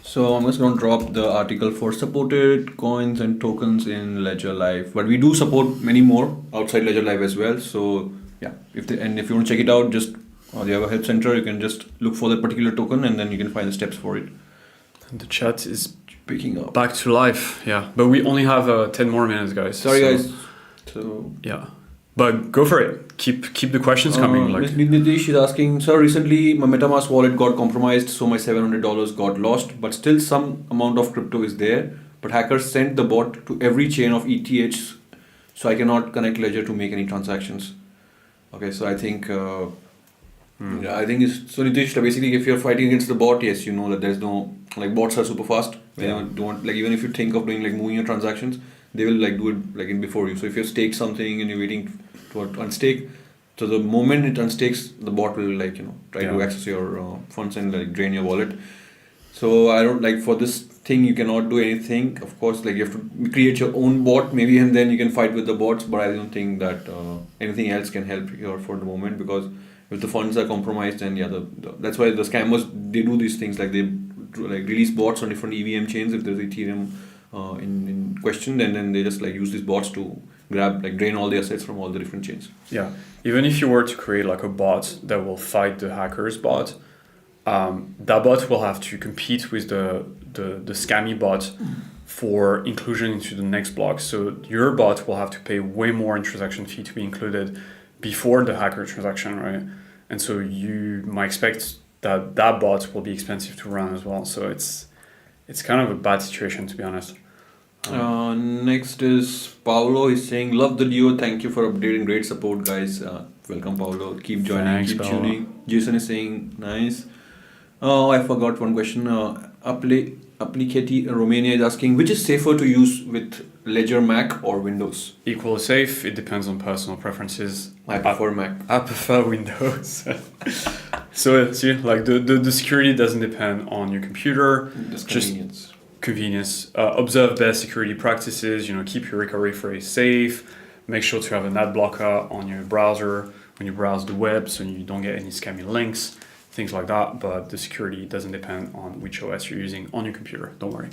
So I'm just going to drop the article for supported coins and tokens in Ledger Live, but we do support many more outside Ledger Live as well. So yeah, if you want to check it out, just they have a help center. You can just look for that particular token, and then you can find the steps for it. And the chat is Picking up. back to life, yeah. But we only have 10 more minutes, guys. Sorry, so, guys. So yeah, but go for it. Keep the questions coming. Like Nitish is asking, sir, recently my MetaMask wallet got compromised, so my $700 got lost, but still some amount of crypto is there. But hackers sent the bot to every chain of ETH, so I cannot connect Ledger to make any transactions. Okay, so I think yeah, I think it's so Nitish, basically if you're fighting against the bot, yes, you know that there's no, like, bots are super fast. Yeah. Don't, like, even if you think of doing like moving your transactions, they will like do it like in before you. So if you stake something and you're waiting to unstake, so the moment it unstakes, the bot will, like, you know, try to access your funds and like drain your wallet. So I don't, like, for this thing you cannot do anything. Of course, like, you have to create your own bot maybe, and then you can fight with the bots. But I don't think that anything else can help here for the moment, because if the funds are compromised, and yeah, that's why the scammers, they do these things, like they like release bots on different EVM chains if there's Ethereum in question, and then they just like use these bots to drain all the assets from all the different chains. Yeah, even if you were to create like a bot that will fight the hacker's bot, that bot will have to compete with the scammy bot for inclusion into the next block. So your bot will have to pay way more in transaction fee to be included before the hacker transaction, right? And so you might expect that bot will be expensive to run as well. So it's kind of a bad situation, to be honest. Next is Paolo. He's saying, love the duo, thank you for updating, great support, guys. Welcome, Paolo, keep joining. Thanks, keep Paolo. tuning. Jason is saying, nice. Oh, I forgot one question. Applicati Romania is asking, which is safer to use with Ledger Mac or Windows? Equally safe. It depends on personal preferences. I prefer Mac. I prefer Windows. So see, like the security doesn't depend on your computer. Just Just convenience. convenience. Observe best security practices. Keep your recovery phrase safe. Make sure to have an ad blocker on your browser when you browse the web, so you don't get any scammy links, things like that. But the security doesn't depend on which OS you're using on your computer. Don't worry.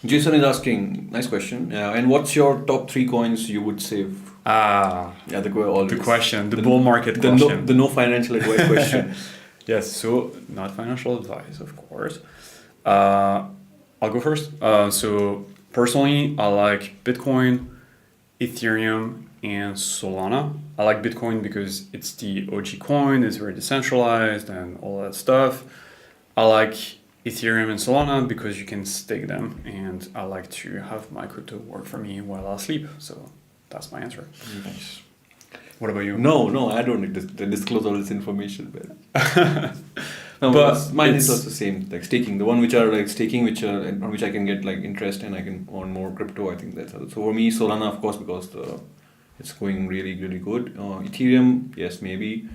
Jason is asking, nice question. And what's your top 3 coins you would save? Ah, Yeah, the question, the bull market question. The no financial advice question. Yes, so not financial advice, of course. I'll go first. So personally, I like Bitcoin, Ethereum, and Solana. I like Bitcoin because it's the OG coin, it's very decentralized and all that stuff. I like Ethereum and Solana because you can stake them, and I like to have my crypto work for me while I sleep. So that's my answer. Nice. What about you? No, I don't need to disclose all this information, but no, But mine is it's- also the same, like staking. The one which are like staking, on which I can get like interest and I can earn more crypto. I think that's so for me Solana, of course, because it's going really really good. Ethereum, yes, maybe,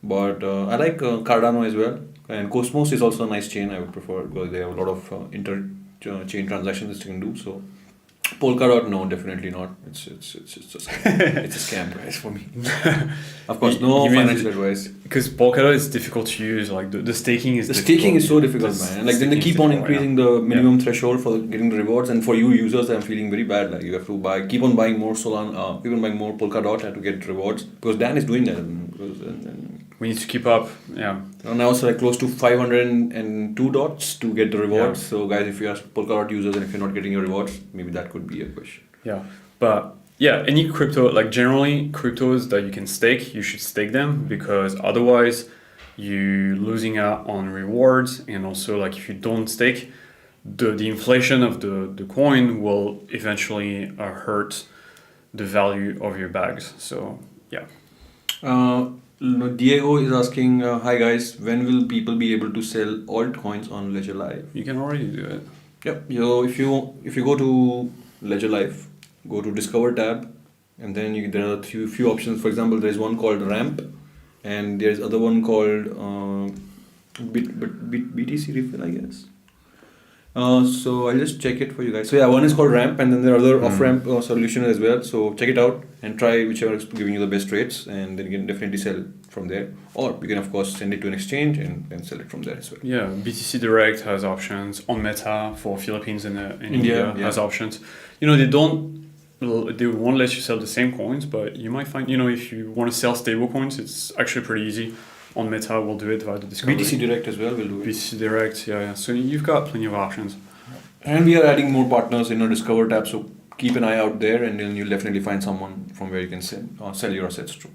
but I like Cardano as well, and Cosmos is also a nice chain. I would prefer because they have a lot of chain transactions that you can do. So Polkadot, no, definitely not. It's a scam. It's a scam, guys, for me. Of course, no You mean financial advice. Because Polkadot is difficult to use. Like the staking is The difficult. staking is so difficult, The man. Like then they staking is keep on difficult, increasing the minimum threshold for getting the rewards, and for you users, I'm feeling very bad. Like you have to keep on buying more Solana, keep on buying more Polkadot to get rewards because Dan is doing that. We need to keep up. Yeah. And now it's like close to 502 dots to get the rewards. So guys, if you are Polkadot users and if you're not getting your rewards, maybe that could be a question. Yeah. But yeah, any crypto, like generally cryptos that you can stake, you should stake them because otherwise you're losing out on rewards. And also, like if you don't stake, the inflation of the coin will eventually hurt the value of your bags. So yeah. Diego is asking, hi guys, when will people be able to sell altcoins on Ledger Live? You can already do it. Yep. So if you go to Ledger Live, go to Discover tab, and then there are few options. For example, there is one called Ramp, and there's other one called BTC Refill, I guess. So I'll just check it for you guys. So yeah, one is called Ramp, and then there are other off-ramp solutions as well. So check it out and try whichever is giving you the best rates, and then you can definitely sell from there. Or you can of course send it to an exchange and sell it from there as well. Yeah, BTC Direct has options. On Meta for Philippines and India has options. They won't let you sell the same coins, but you might find, if you want to sell stable coins, it's actually pretty easy. On Meta, we'll do it via the Discovery. BTC Direct as well will do it. BTC Direct, yeah. So you've got plenty of options. And we are adding more partners in our Discover tab, so keep an eye out there, and then you'll definitely find someone from where you can sell your assets to.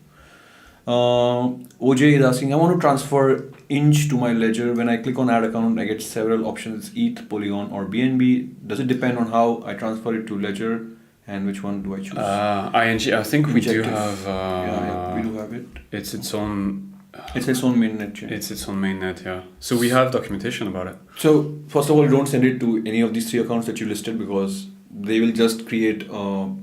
OJ is asking, I want to transfer Inch to my ledger. When I click on add account, I get several options, ETH, Polygon, or BNB. Does it depend on how I transfer it to ledger, and which one do I choose? ING, I think we do Injective. have... yeah, we do have it. It's its own... It's its own mainnet chain. It's its own mainnet, yeah. So we have documentation about it. So first of all, don't send it to any of these 3 accounts that you listed because they will just create, how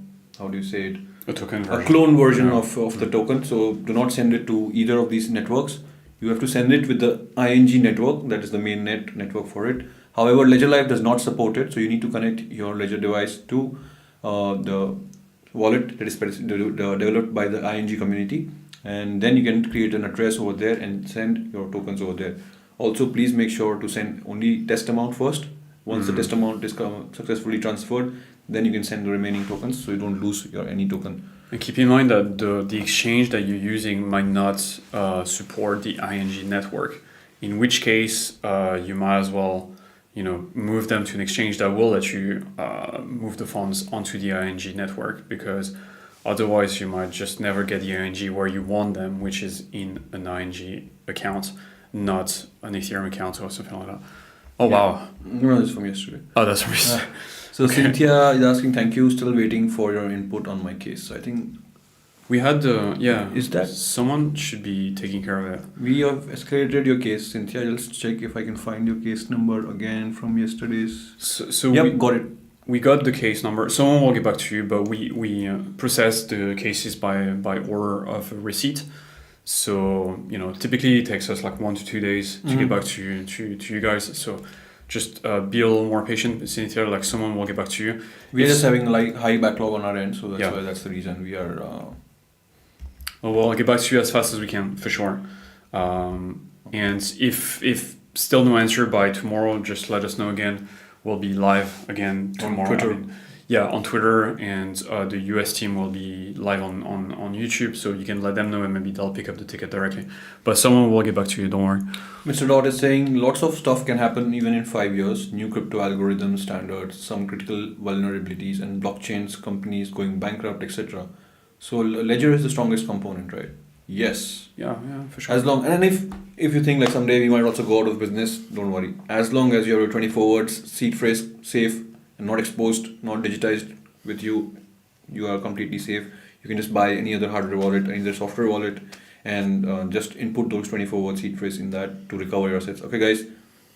do you say it? A token version. A clone version of the token. So do not send it to either of these networks. You have to send it with the ING network, that is the main network for it. However, Ledger Live does not support it, so you need to connect your Ledger device to the wallet that is developed by the ING community. And then you can create an address over there and send your tokens over there. Also, please make sure to send only test amount first. Once the test amount is successfully transferred, then you can send the remaining tokens so you don't lose any token. And keep in mind that the exchange that you're using might not support the ING network, in which case you might as well move them to an exchange that will let you move the funds onto the ING network, because otherwise, you might just never get the ING where you want them, which is in an ING account, not an Ethereum account or something like that. Oh, yeah. Wow. No, this is from yesterday. Oh, that's from yesterday. So okay. Cynthia is asking, thank you, still waiting for your input on my case. So I think We had yeah. Is that someone should be taking care of it? we have escalated your case, Cynthia? I'll just check if I can find your case number again from yesterday's. So Yep, got it. we got the case number. Someone will get back to you, but we process the cases by order of receipt. So typically it takes us like 1 to 2 days to get back to you guys. So just be a little more patient, Cynthia. Like someone will get back to you. We are just having like high backlog on our end, so that's Yeah. why that's the reason we are. Well, I'll get back to you as fast as we can for sure. And if still no answer by tomorrow, just let us know again. We'll be live again tomorrow. Twitter. On Twitter, and the US team will be live on YouTube, so you can let them know and maybe they'll pick up the ticket directly. But someone will get back to you, don't worry. Mr. Dot is saying lots of stuff can happen even in 5 years. New crypto algorithms, standards, some critical vulnerabilities, and blockchains, companies going bankrupt, etc. So Ledger is the strongest component, right? Yes. Yeah, for sure. As long and if you think like someday we might also go out of business, don't worry. As long as you have a 24 words seed phrase safe and not exposed, not digitized with you, you are completely safe. You can just buy any other hardware wallet, any other software wallet, and just input those 24 word seed phrase in that to recover your assets. Okay, guys,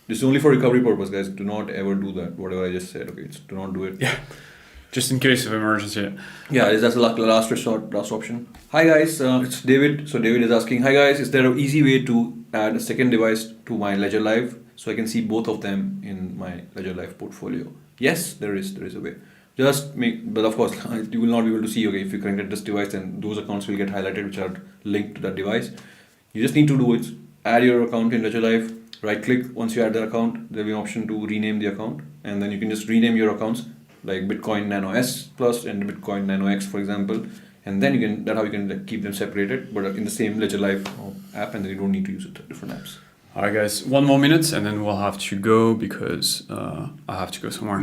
this is only for recovery purpose, guys. Do not ever do that. Whatever I just said, okay, do not do it. Yeah. Just in case of emergency. Yeah, that's the last resort, last option. Hi guys, it's David. So David is asking, hi guys, is there an easy way to add a second device to my Ledger Live so I can see both of them in my Ledger Live portfolio? Yes, there is a way. Just but of course, you will not be able to see, okay, if you connect this device, then those accounts will get highlighted which are linked to that device. You just need to do it, add your account in Ledger Live, right click, once you add the account, there will be an option to rename the account, and then you can just rename your accounts like Bitcoin Nano S Plus and Bitcoin Nano X, for example, and then that's how you can like, keep them separated, but in the same Ledger Live app, and then you don't need to use it to different apps. All right, guys, 1 more minute, and then we'll have to go because I have to go somewhere.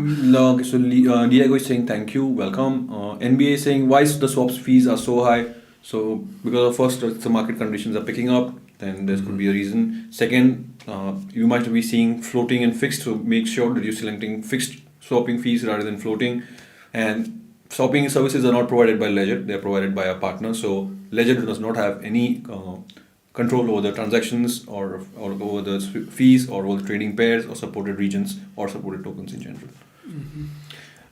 So Diego is saying thank you, welcome. NBA is saying why the swaps fees are so high. So because of first the market conditions are picking up, then there could be a reason. Second, you might be seeing floating and fixed, so make sure that you're selecting fixed swapping fees rather than floating. And swapping services are not provided by Ledger, they are provided by our partner. So Ledger does not have any control over the transactions or over the fees or over the trading pairs or supported regions or supported tokens in general.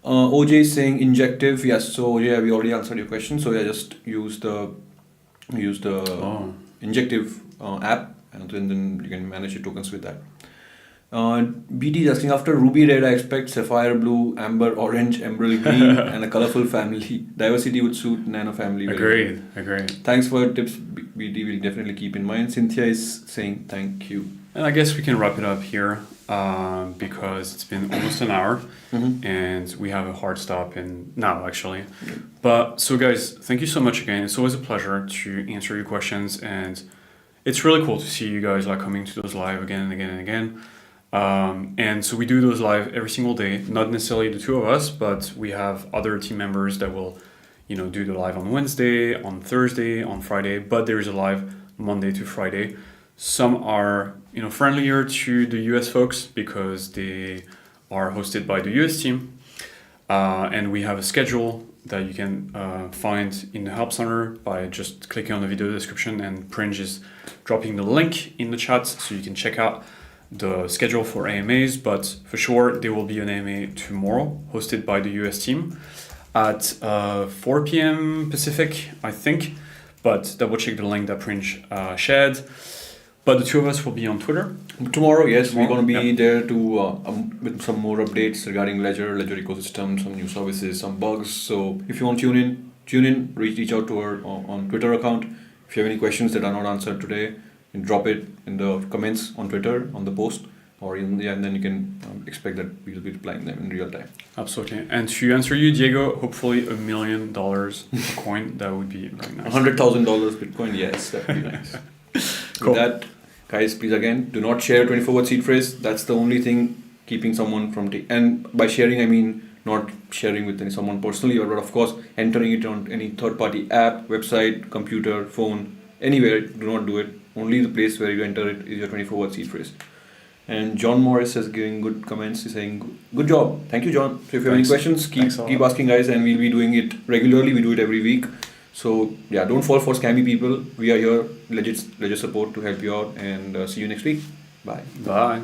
OJ is saying injective. Yes, so OJ, we already answered your question. So yeah, just use the injective app, and then you can manage your tokens with that. BT is asking, after Ruby Red, I expect Sapphire Blue, Amber, Orange, Emerald Green, and a colorful family. Diversity would suit Nano family. Agreed. Thanks for your tips, BT. We'll definitely keep in mind. Cynthia is saying thank you. And I guess we can wrap it up here because it's been almost an hour and we have a hard stop now, actually. But so, guys, thank you so much again. It's always a pleasure to answer your questions, and it's really cool to see you guys like coming to those live again and again and again. And so we do those live every single day, not necessarily the two of us, but we have other team members that will, do the live on Wednesday, on Thursday, on Friday, but there is a live Monday to Friday. Some are, friendlier to the US folks because they are hosted by the US team. And we have a schedule that you can find in the Help Center by just clicking on the video description, and Pringe is dropping the link in the chat so you can check out the schedule for AMAs. But for sure, there will be an AMA tomorrow hosted by the US team at 4 p.m. Pacific, I think, but double check the link that Pringe shared. But the two of us will be on Twitter. Tomorrow, yes, we're going to be there to with some more updates regarding Ledger ecosystem, some new services, some bugs. So if you want to tune in, reach out to our on Twitter account. If you have any questions that are not answered today, you can drop it in the comments on Twitter, on the post, or and then you can expect that we will be replying them in real time. Absolutely. And to answer you, Diego, hopefully $1 million a coin. That would be very nice. $100,000 Bitcoin, yes, that would be nice. Cool. With that, guys, please again, do not share 24-word seed phrase. That's the only thing keeping someone from and by sharing, I mean not sharing with someone personally, but of course entering it on any third-party app, website, computer, phone, anywhere. Do not do it. Only the place where you enter it is your 24-word seed phrase. And John Morris is giving good comments. He's saying, good job. Thank you, John. So if you have any questions, keep asking, guys, and we'll be doing it regularly. We do it every week. So yeah, don't fall for scammy people. We are here, legit support to help you out, and see you next week. Bye. Bye.